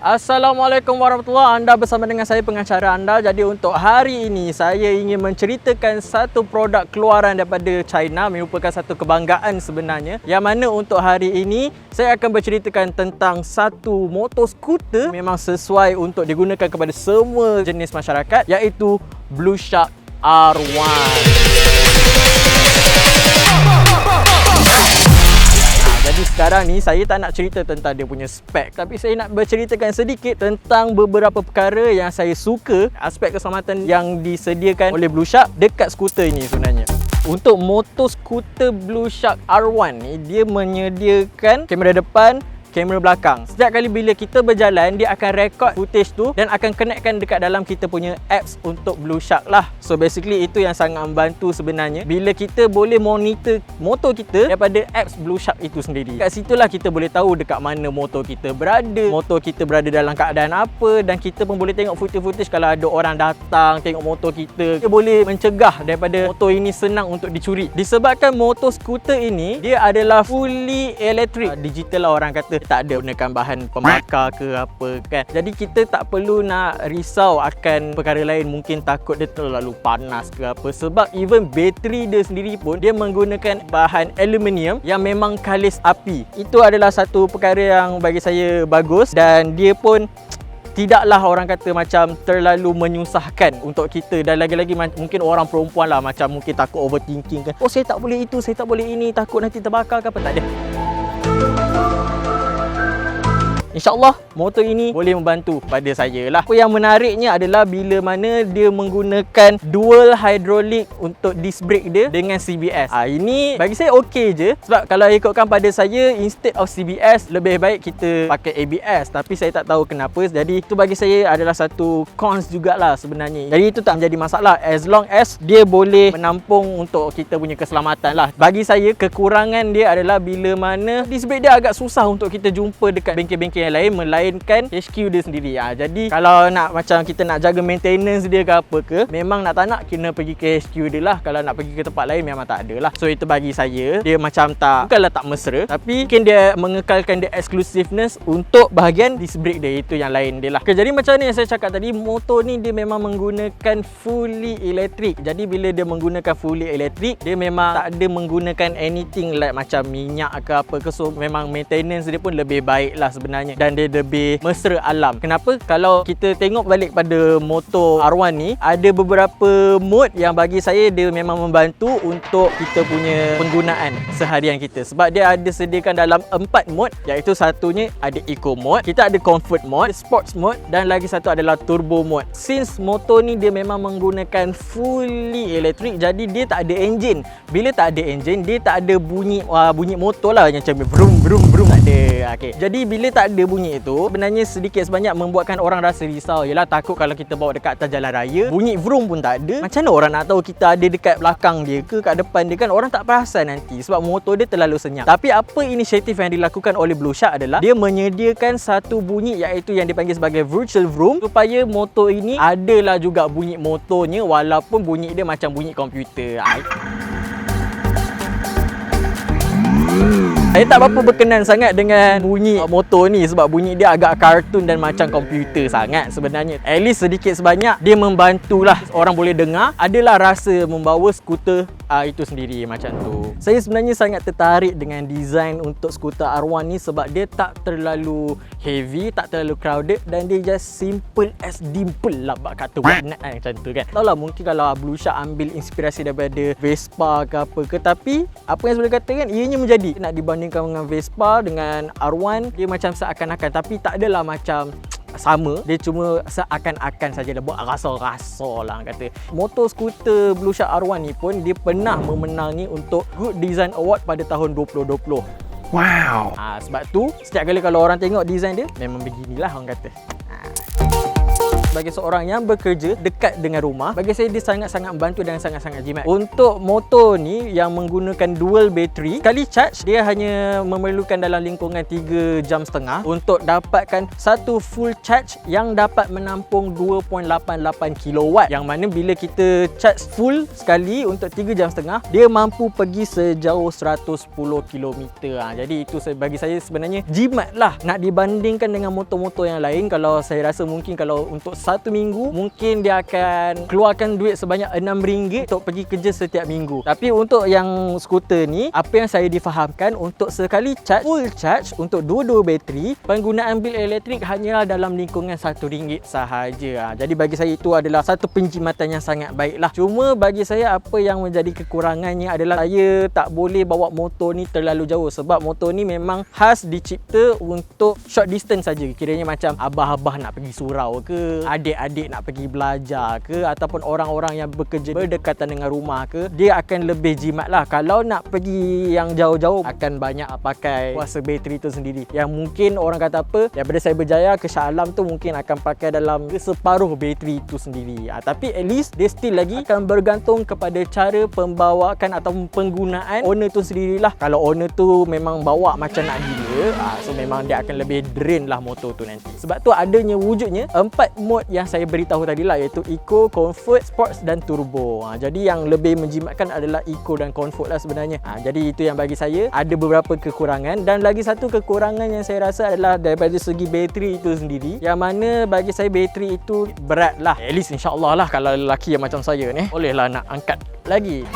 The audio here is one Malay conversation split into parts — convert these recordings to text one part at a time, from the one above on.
Assalamualaikum warahmatullahi. Anda bersama dengan saya, pengacara anda. Jadi untuk hari ini saya ingin menceritakan satu produk keluaran daripada China, merupakan satu kebanggaan sebenarnya. Yang mana untuk hari ini saya akan berceritakan tentang satu motor skuter memang sesuai untuk digunakan kepada semua jenis masyarakat, iaitu Blue Shark R1. Jadi sekarang ni saya tak nak cerita tentang dia punya spek, tapi saya nak berceritakan sedikit tentang beberapa perkara yang saya suka, aspek keselamatan yang disediakan oleh Blue Shark dekat skuter ini sebenarnya. Untuk motor skuter Blue Shark R1 ni, dia menyediakan kamera depan, kamera belakang. Setiap kali bila kita berjalan, dia akan record footage tu dan akan connectkan dekat dalam kita punya apps untuk Blue Shark lah. So basically itu yang sangat membantu sebenarnya, bila kita boleh monitor motor kita daripada apps Blue Shark itu sendiri. Kat situlah kita boleh tahu dekat mana motor kita berada dalam keadaan apa, dan kita pun boleh tengok footage kalau ada orang datang tengok motor kita. Kita boleh mencegah daripada motor ini senang untuk dicuri. Disebabkan motor skuter ini dia adalah fully electric, digital lah orang kata, tak ada gunakan bahan pembakar ke apa kan. Jadi kita tak perlu nak risau akan perkara lain, mungkin takut dia terlalu panas ke apa, sebab even bateri dia sendiri pun dia menggunakan bahan aluminium yang memang kalis api. Itu adalah satu perkara yang bagi saya bagus, dan dia pun tidaklah orang kata macam terlalu menyusahkan untuk kita. Dan lagi-lagi mungkin orang perempuan lah, macam mungkin takut overthinking kan, oh saya tak boleh itu, saya tak boleh ini, takut nanti terbakar ke apa. Tak ada. InsyaAllah motor ini boleh membantu pada saya lah. Apa yang menariknya adalah bila mana dia menggunakan dual hydraulic untuk disc brake dia dengan CBS. Ini bagi saya okey je, sebab kalau ikutkan pada saya, instead of CBS lebih baik kita pakai ABS. Tapi saya tak tahu kenapa, jadi itu bagi saya adalah satu cons jugalah sebenarnya. Jadi itu tak menjadi masalah as long as dia boleh menampung untuk kita punya keselamatan lah. Bagi saya kekurangan dia adalah bila mana disc brake dia agak susah untuk kita jumpa dekat bengkel-bengkel yang lain, melainkan HQ dia sendiri. Jadi kalau nak macam kita nak jaga maintenance dia ke apa ke, memang nak tak nak kena pergi ke HQ dia lah. Kalau nak pergi ke tempat lain memang tak ada lah. So itu bagi saya dia macam tak, bukanlah tak mesra, tapi mungkin dia mengekalkan dia exclusiveness untuk bahagian disc brake dia, itu yang lain dia lah. Jadi macam ni yang saya cakap tadi, motor ni dia memang menggunakan fully electric. Jadi bila dia menggunakan fully electric, dia memang tak ada menggunakan anything like macam minyak ke apa ke. So memang maintenance dia pun lebih baik lah sebenarnya, dan dia lebih mesra alam. Kenapa? Kalau kita tengok balik pada motor R1 ni, ada beberapa mode yang bagi saya dia memang membantu untuk kita punya penggunaan seharian kita, sebab dia ada sediakan dalam 4 mode, iaitu satunya ada eco mode, kita ada comfort mode, sports mode, dan lagi satu adalah turbo mode. Since motor ni dia memang menggunakan fully electric, jadi dia tak ada enjin. Bila tak ada enjin, dia tak ada bunyi motor lah, macam brum brum brum, tak ada. Okay. Jadi bila tak ada bunyi itu, sebenarnya sedikit sebanyak membuatkan orang rasa risau. Yalah, takut kalau kita bawa dekat atas jalan raya, bunyi vroom pun tak ada, macam mana orang nak tahu kita ada dekat belakang dia ke kat depan dia kan? Orang tak perasan nanti sebab motor dia terlalu senyap. Tapi apa inisiatif yang dilakukan oleh Blue Shark adalah dia menyediakan satu bunyi, iaitu yang dipanggil sebagai virtual vroom, supaya motor ini adalah juga bunyi motornya, walaupun bunyi dia macam bunyi komputer. Saya tak berapa berkenan sangat dengan bunyi motor ni, sebab bunyi dia agak kartun dan macam komputer sangat sebenarnya. At least sedikit sebanyak dia membantulah orang boleh dengar, adalah rasa membawa skuter itu sendiri macam tu. Saya sebenarnya sangat tertarik dengan design untuk skuter R1 ni, sebab dia tak terlalu heavy, tak terlalu crowded, dan dia just simple as dimple lah kata warna macam tu kan. Tahu lah, mungkin kalau Blue Shark ambil inspirasi daripada Vespa ke apa ke, tapi apa yang saya boleh katakan, ianya menjadi nak dibandingkan dengan Vespa, dengan R1, dia macam seakan-akan, tapi tak adalah macam sama, dia cuma seakan-akan saja, dah buat rasa-rasa lah kata. Motor skuter Blue Shark R1 ni pun dia pernah memenangi untuk Good Design Award pada tahun 2020. Wow. Sebab tu setiap kali kalau orang tengok design dia, memang beginilah orang kata. Bagi seorang yang bekerja dekat dengan rumah, bagi saya dia sangat-sangat membantu dan sangat-sangat jimat. Untuk motor ni yang menggunakan dual battery, sekali charge dia hanya memerlukan dalam lingkungan 3.5 jam untuk dapatkan satu full charge yang dapat menampung 2.88 kilowatt, yang mana bila kita charge full sekali untuk 3.5 jam, dia mampu pergi sejauh 110 km. Jadi itu bagi saya sebenarnya jimat lah. Nak dibandingkan dengan motor-motor yang lain, kalau saya rasa mungkin kalau untuk satu minggu mungkin dia akan keluarkan duit sebanyak RM6 untuk pergi kerja setiap minggu. Tapi untuk yang skuter ni, apa yang saya difahamkan, untuk sekali charge, full charge untuk dua-dua bateri, penggunaan bil elektrik hanyalah dalam lingkungan RM1 sahaja. Jadi bagi saya itu adalah satu penjimatan yang sangat baik lah. Cuma bagi saya apa yang menjadi kekurangannya adalah saya tak boleh bawa motor ni terlalu jauh, sebab motor ni memang khas dicipta untuk short distance saja. Kiranya macam abah-abah nak pergi surau ke, adik-adik nak pergi belajar ke, ataupun orang-orang yang bekerja berdekatan dengan rumah ke, dia akan lebih jimat lah. Kalau nak pergi yang jauh-jauh akan banyak pakai kuasa bateri tu sendiri, yang mungkin orang kata apa, daripada Cyberjaya ke Shah Alam tu mungkin akan pakai dalam separuh bateri tu sendiri. Tapi at least dia still lagi akan bergantung kepada cara pembawaan atau penggunaan owner tu sendirilah. Kalau owner tu memang bawa macam nak gila, so memang dia akan lebih drain lah motor tu nanti. Sebab tu adanya wujudnya 4 mode yang saya beritahu tadi lah, iaitu Eco, Comfort, Sports dan Turbo. Jadi yang lebih menjimatkan adalah Eco dan Comfort lah sebenarnya. Jadi itu yang bagi saya ada beberapa kekurangan, dan lagi satu kekurangan yang saya rasa adalah daripada segi bateri itu sendiri, yang mana bagi saya bateri itu berat lah. At least insyaAllah lah kalau lelaki yang macam saya ni bolehlah nak angkat lagi.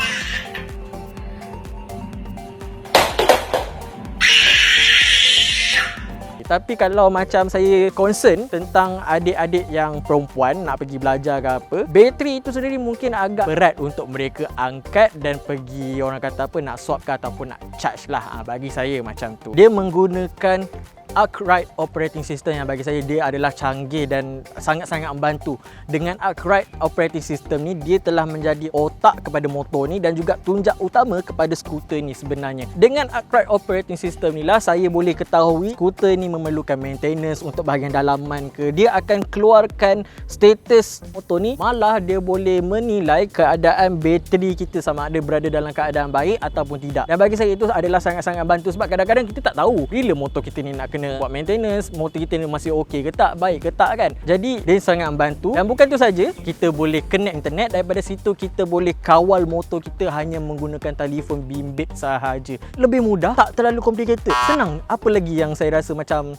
Tapi kalau macam saya concern tentang adik-adik yang perempuan nak pergi belajar ke apa, bateri itu sendiri mungkin agak berat untuk mereka angkat dan pergi, orang kata apa, nak swap ke ataupun nak charge lah. Bagi saya macam tu. Dia menggunakan Arkwright operating system yang bagi saya dia adalah canggih dan sangat-sangat membantu. Dengan Arkwright operating system ni, dia telah menjadi otak kepada motor ni dan juga tunjak utama kepada skuter ni sebenarnya. Dengan Arkwright operating system ni lah saya boleh ketahui skuter ni memerlukan maintenance untuk bahagian dalaman ke, dia akan keluarkan status motor ni, malah dia boleh menilai keadaan bateri kita sama ada berada dalam keadaan baik ataupun tidak. Dan bagi saya itu adalah sangat-sangat bantu, sebab kadang-kadang kita tak tahu bila motor kita ni nak kena buat maintenance, motor kita ni masih okey ke tak, baik ke tak kan. Jadi dia sangat membantu. Dan bukan tu saja, kita boleh connect internet. Daripada situ kita boleh kawal motor kita hanya menggunakan telefon bimbit sahaja. Lebih mudah, tak terlalu complicated, senang. Apa lagi yang saya rasa macam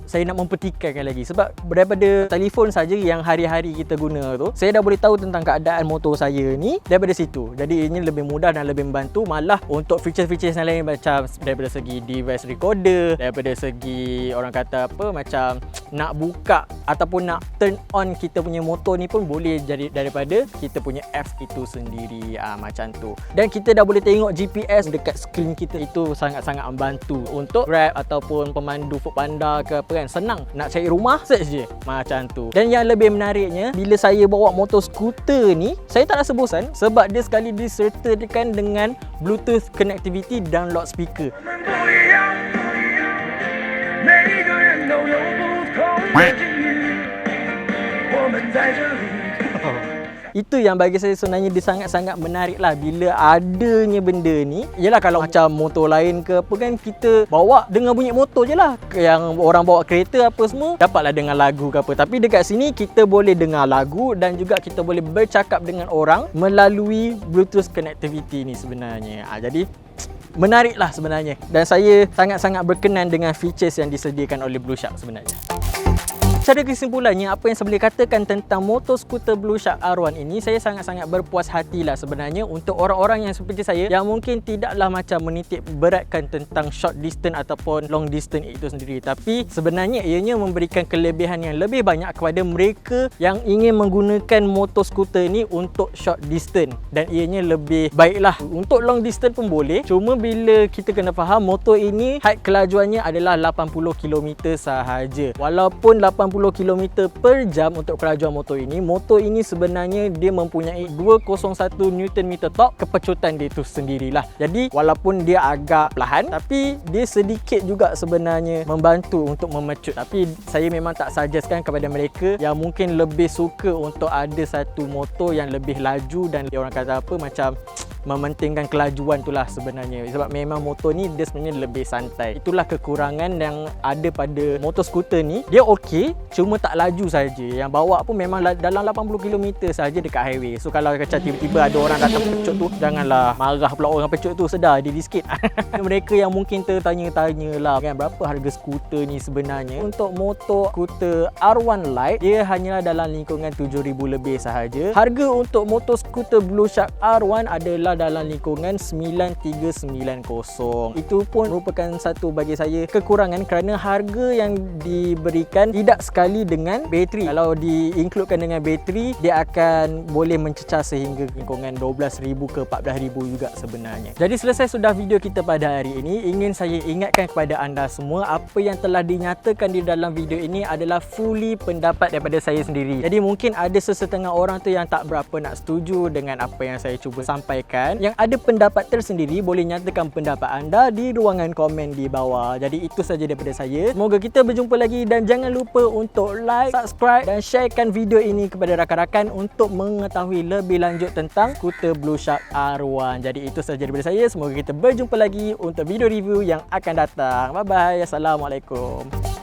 saya nak mempertikaikan lagi, sebab daripada telefon saja yang hari-hari kita guna tu, saya dah boleh tahu tentang keadaan motor saya ni daripada situ. Jadi ini lebih mudah dan lebih membantu. Malah untuk feature-feature yang lain, macam daripada segi device recorder, daripada segi orang kata apa, macam nak buka ataupun nak turn on kita punya motor ni pun boleh jadi daripada kita punya apps itu sendiri. Macam tu. Dan kita dah boleh tengok GPS dekat skrin kita. Itu sangat-sangat membantu untuk Grab ataupun pemandu Foodpanda ke apa kan. Senang nak cari rumah, search je macam tu. Dan yang lebih menariknya, bila saya bawa motor skuter ni, saya tak rasa bosan, sebab dia sekali disertakan dengan Bluetooth connectivity dan loudspeaker. Itu yang bagi saya sebenarnya dia sangat-sangat menarik lah bila adanya benda ni. Yelah kalau macam motor lain ke apa kan, kita bawa dengar bunyi motor je lah. Yang orang bawa kereta apa semua, dapatlah dengar lagu ke apa. Tapi dekat sini kita boleh dengar lagu dan juga kita boleh bercakap dengan orang melalui Bluetooth connectivity ni sebenarnya. Jadi menarik lah sebenarnya. Dan saya sangat-sangat berkenan dengan features yang disediakan oleh Blue Shark sebenarnya. Secara kesimpulannya, apa yang saya boleh katakan tentang motor skuter Blue Shark R1 ini, saya sangat-sangat berpuas hatilah sebenarnya untuk orang-orang yang seperti saya yang mungkin tidaklah macam menitik beratkan tentang short distance ataupun long distance itu sendiri. Tapi sebenarnya ianya memberikan kelebihan yang lebih banyak kepada mereka yang ingin menggunakan motor skuter ini untuk short distance, dan ianya lebih baiklah. Untuk long distance pun boleh, cuma bila kita kena faham motor ini height kelajuannya adalah 80 km sahaja. Walaupun 80 km per jam untuk kelajuan motor ini. Motor ini sebenarnya dia mempunyai 201 Nm torque. Kepecutan dia tu sendirilah. Jadi walaupun dia agak perlahan, tapi dia sedikit juga sebenarnya membantu untuk memecut. Tapi saya memang tak suggestkan kepada mereka yang mungkin lebih suka untuk ada satu motor yang lebih laju dan dia orang kata apa, macam mementingkan kelajuan itulah sebenarnya. Sebab memang motor ni dia sebenarnya lebih santai. Itulah kekurangan yang ada pada motor skuter ni. Dia okey, cuma tak laju saja. Yang bawa pun memang dalam 80 km saja dekat highway. So kalau macam tiba-tiba ada orang datang pecut tu, janganlah marah pula orang pecut tu, sedar diri sikit. Mereka yang mungkin tertanya-tanya lah kan, berapa harga skuter ni sebenarnya. Untuk motor skuter R1 Lite, dia hanyalah dalam lingkungan 7,000 lebih sahaja. Harga untuk motor skuter Blue Shark R1 adalah dalam lingkungan 9390. Itu pun merupakan satu bagi saya kekurangan kerana harga yang diberikan tidak sekali dengan bateri. Kalau diincludekan dengan bateri, dia akan boleh mencecah sehingga lingkungan 12,000 ke 14,000 juga sebenarnya. Jadi selesai sudah video kita pada hari ini. Ingin saya ingatkan kepada anda semua, apa yang telah dinyatakan di dalam video ini adalah fully pendapat daripada saya sendiri. Jadi mungkin ada sesetengah orang tu yang tak berapa nak setuju dengan apa yang saya cuba sampaikan. Yang ada pendapat tersendiri, boleh nyatakan pendapat anda di ruangan komen di bawah. Jadi itu saja daripada saya. Semoga kita berjumpa lagi dan jangan lupa untuk like, subscribe dan sharekan video ini kepada rakan-rakan untuk mengetahui lebih lanjut tentang skuter Blue Shark R1. Jadi itu saja daripada saya. Semoga kita berjumpa lagi untuk video review yang akan datang. Bye bye. Assalamualaikum.